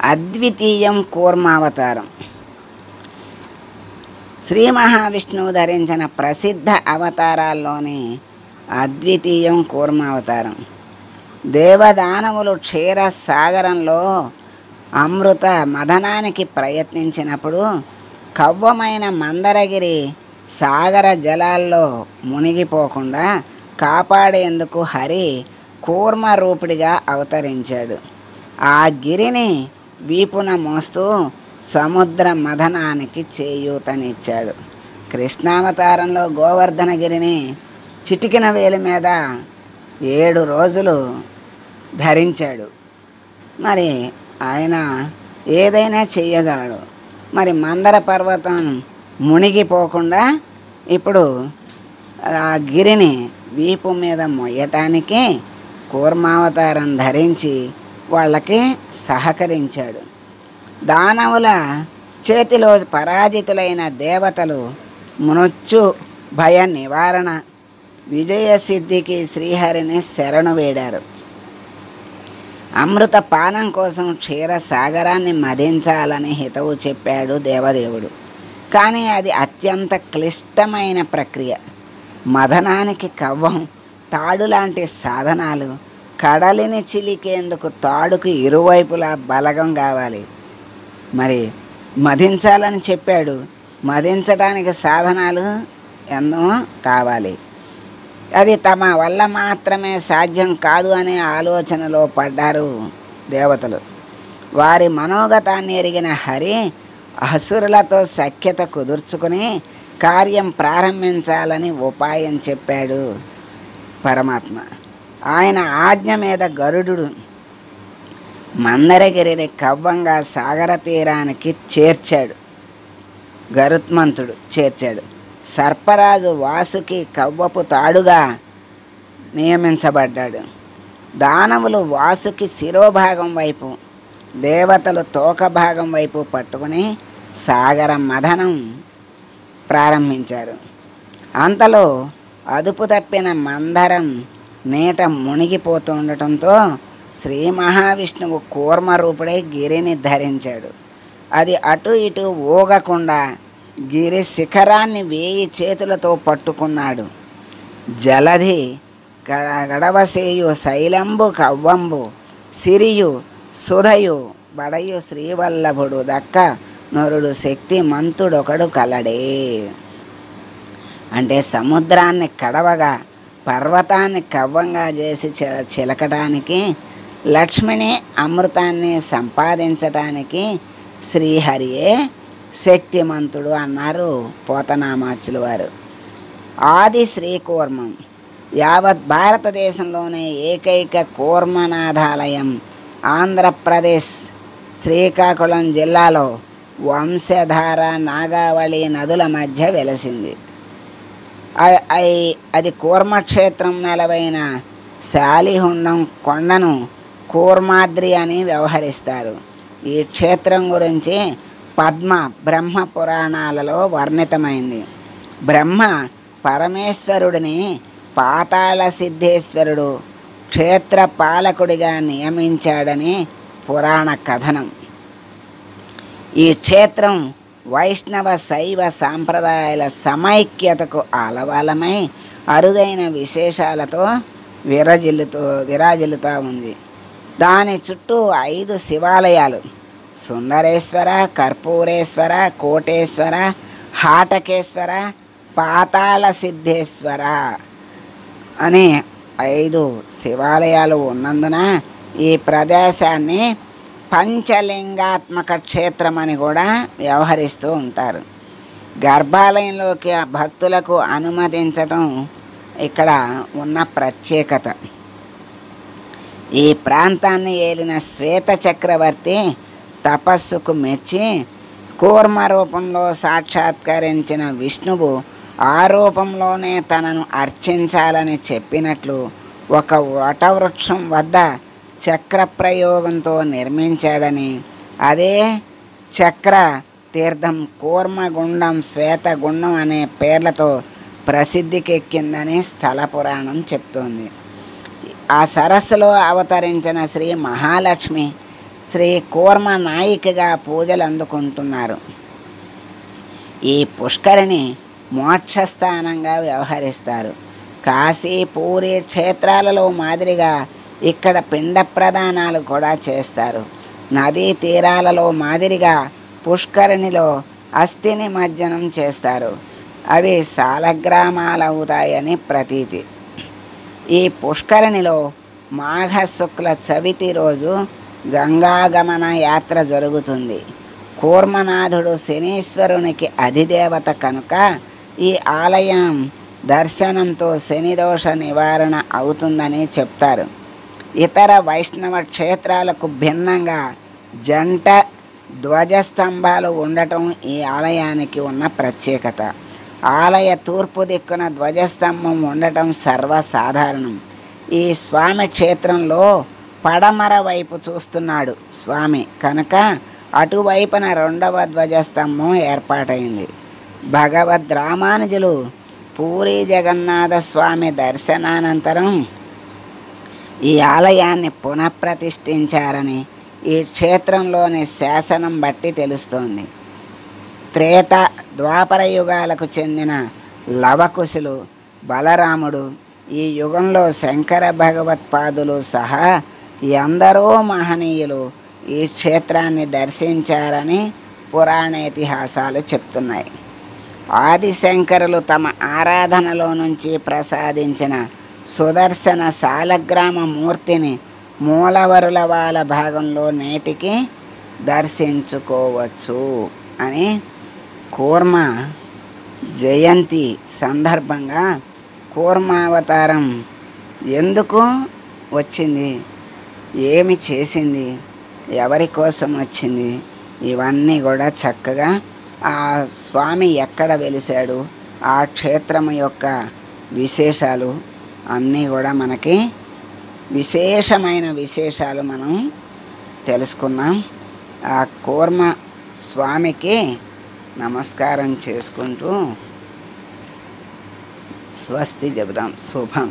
అద్వితీయం కూర్మావతారం. శ్రీ మహావిష్ణువు ధరించిన ప్రసిద్ధ అవతారాల్లోని అద్వితీయం కూర్మావతారం. దేవదానవులు క్షీరసాగరంలో అమృత మదనానికి ప్రయత్నించినప్పుడు కవ్వమైన మందరగిరి సాగర జలాల్లో మునిగిపోకుండా కాపాడేందుకు హరి కూర్మ రూపిడిగా అవతరించాడు. ఆ గిరిని వీపున మోస్తూ సముద్ర మదనానికి చేయూతనిచ్చాడు. కృష్ణావతారంలో గోవర్ధనగిరిని చిటికిన వేలి మీద 7 రోజులు ధరించాడు. మరి ఆయన ఏదైనా చెయ్యగలడు. మరి మందర పర్వతం మునిగిపోకుండా ఇప్పుడు ఆ గిరిని వీపు మీద మొయ్యటానికి కూర్మావతారం ధరించి వాళ్ళకి సహకరించాడు. దానవుల చేతిలో పరాజితులైన దేవతలు మృత్యు భయ నివారణ విజయసిద్ధికి శ్రీహరిని శరణు వేడారు. అమృత పానం కోసం క్షీరసాగరాన్ని మదించాలని హితవు చెప్పాడు దేవదేవుడు. కానీ అది అత్యంత క్లిష్టమైన ప్రక్రియ. మదనానికి కవ్వం, తాడు లాంటి సాధనాలు, కడలిని చిలికేందుకు తాడుకు ఇరువైపులా బలగం కావాలి. మరి మదించాలని చెప్పాడు, మదించడానికి సాధనాలు ఎన్నో కావాలి. అది తమ వల్ల మాత్రమే సాధ్యం కాదు అనే ఆలోచనలో పడ్డారు దేవతలు. వారి మనోగతాన్ని ఎరిగిన హరి అసురులతో సఖ్యత కుదుర్చుకుని కార్యం ప్రారంభించాలని ఉపాయం చెప్పాడు పరమాత్మ. ఆయన ఆజ్ఞ మీద గరుడు మందరగిరిని కవ్వంగా సాగర తీరానికి చేర్చాడు. గరుత్మంతుడు చేర్చాడు. సర్పరాజు వాసుకి కవ్వపు తాడుగా నియమించబడ్డాడు. దానవులు వాసుకి శిరోభాగం వైపు, దేవతలు తోక భాగం వైపు పట్టుకుని సాగర మదనం ప్రారంభించారు. అంతలో అదుపు తప్పిన మందరం నీట మునిగిపోతుండటంతో శ్రీ మహావిష్ణువు కూర్మరూపుడై గిరిని ధరించాడు. అది అటు ఇటు ఊగకుండా గిరి శిఖరాన్ని 1000 చేతులతో పట్టుకున్నాడు. జలధి గడవసేయు శైలంబు కవ్వంబు సిరియు సుధయు బడయు శ్రీవల్లభుడు దక్క నరుడు శక్తి మంతుడొకడు కలడే. అంటే సముద్రాన్ని కడవగా పర్వతాన్ని కవ్వంగా చేసి చిలకటానికి, లక్ష్మిని అమృతాన్ని సంపాదించటానికి శ్రీహరియే శక్తిమంతుడు అన్నారు పోతనామాచులు వారు. ఆది శ్రీకూర్మం యావత్ భారతదేశంలోనే ఏకైక కూర్మనాథాలయం ఆంధ్రప్రదేశ్ శ్రీకాకుళం జిల్లాలో వంశధార నాగావళి నదుల మధ్య వెలసింది. అది కూర్మక్షేత్రం నెలవైన శాలిహుండం కొండను కూర్మాద్రి అని వ్యవహరిస్తారు. ఈ క్షేత్రం గురించి పద్మ బ్రహ్మ పురాణాలలో వర్ణితమైంది. బ్రహ్మ పరమేశ్వరుడిని పాతాళ సిద్ధేశ్వరుడు క్షేత్ర పాలకుడిగా నియమించాడని పురాణ కథనం. ఈ క్షేత్రం వైష్ణవ శైవ సాంప్రదాయాల సమైక్యతకు ఆలవాలమై అరుదైన విశేషాలతో విరాజిల్లుతూ ఉంది. దాని చుట్టూ 5 శివాలయాలు సుందరేశ్వర, కర్పూరేశ్వర, కోటేశ్వర, హాటకేశ్వర, పాతాళ సిద్ధేశ్వర అనే 5 శివాలయాలు ఉన్నందున ఈ ప్రదేశాన్ని పంచలింగాత్మక క్షేత్రం అని కూడా వ్యవహరిస్తూ ఉంటారు. గర్భాలయంలోకి భక్తులకు అనుమతించటం ఇక్కడ ఉన్న ప్రత్యేకత. ఈ ప్రాంతాన్ని ఏలిన శ్వేత చక్రవర్తి తపస్సుకు మెచ్చి కూర్మ రూపంలో సాక్షాత్కరించిన విష్ణువు ఆ రూపంలోనే తనను అర్చించాలని చెప్పినట్లు ఒక వటవృక్షం వద్ద చక్ర ప్రయోగంతో నిర్మించాడని, అదే చక్ర తీర్థం కూర్మగుండం, శ్వేతగుండం అనే పేర్లతో ప్రసిద్ధికెక్కిందని స్థల పురాణం చెప్తోంది. ఆ సరస్సులో అవతరించిన శ్రీ మహాలక్ష్మి శ్రీ కూర్మ నాయికగా పూజలు అందుకుంటున్నారు. ఈ పుష్కరిణి మోక్షస్థానంగా వ్యవహరిస్తారు. కాశీ, పూరి క్షేత్రాలలో మాదిరిగా ఇక్కడ పిండ ప్రదానాలు కూడా చేస్తారు. నదీ తీరాలలో మాదిరిగా పుష్కరిణిలో అస్థి నిమజ్జనం చేస్తారు. అవి సాలగ్రామాలవుతాయని ప్రతీతి. ఈ పుష్కరిణిలో మాఘ శుక్ల చవితి రోజు గంగాగమన యాత్ర జరుగుతుంది. కూర్మనాథుడు శనీశ్వరునికి అధిదేవత కనుక ఈ ఆలయం దర్శనంతో శనిదోష నివారణ అవుతుందని చెప్తారు. ఇతర వైష్ణవ క్షేత్రాలకు భిన్నంగా జంట ధ్వజస్తంభాలు ఉండటం ఈ ఆలయానికి ఉన్న ప్రత్యేకత. ఆలయ తూర్పు దిక్కున ధ్వజస్తంభం ఉండటం సర్వసాధారణం. ఈ స్వామి క్షేత్రంలో పడమర వైపు చూస్తున్నాడు స్వామి కనుక అటువైపున రెండవ ధ్వజస్తంభం ఏర్పాటైంది. భగవద్ రామానుజులు పూరీ జగన్నాథ స్వామి దర్శనానంతరం ఈ ఆలయాన్ని పునఃప్రతిష్ఠించారని ఈ క్షేత్రంలోని శాసనం బట్టి తెలుస్తోంది. త్రేత ద్వాపర యుగాలకు చెందిన లవకుశులు, బలరాముడు, ఈ యుగంలో శంకర భగవత్పాదులు సహా ఎందరో మహనీయులు ఈ క్షేత్రాన్ని దర్శించారని పురాణేతిహాసాలు చెప్తున్నాయి. ఆదిశంకరులు తమ ఆరాధనలో నుంచి ప్రసాదించిన సుదర్శన సాలగ్రామ మూర్తిని మూలవరులవాల భాగంలో నేటికి దర్శించుకోవచ్చు అని కూర్మ జయంతి సందర్భంగా కూర్మావతారం ఎందుకు వచ్చింది, ఏమి చేసింది, ఎవరి కోసం వచ్చింది, ఇవన్నీ కూడా చక్కగా ఆ స్వామి ఎక్కడ వెలిశాడు, ఆ క్షేత్రం యొక్క విశేషాలు అన్నీ కూడా మనకి విశేషమైన విశేషాలు మనం తెలుసుకున్నాం. ఆ కూర్మ స్వామికి నమస్కారం చేసుకుంటూ స్వస్తి చెబుదాం. శుభం.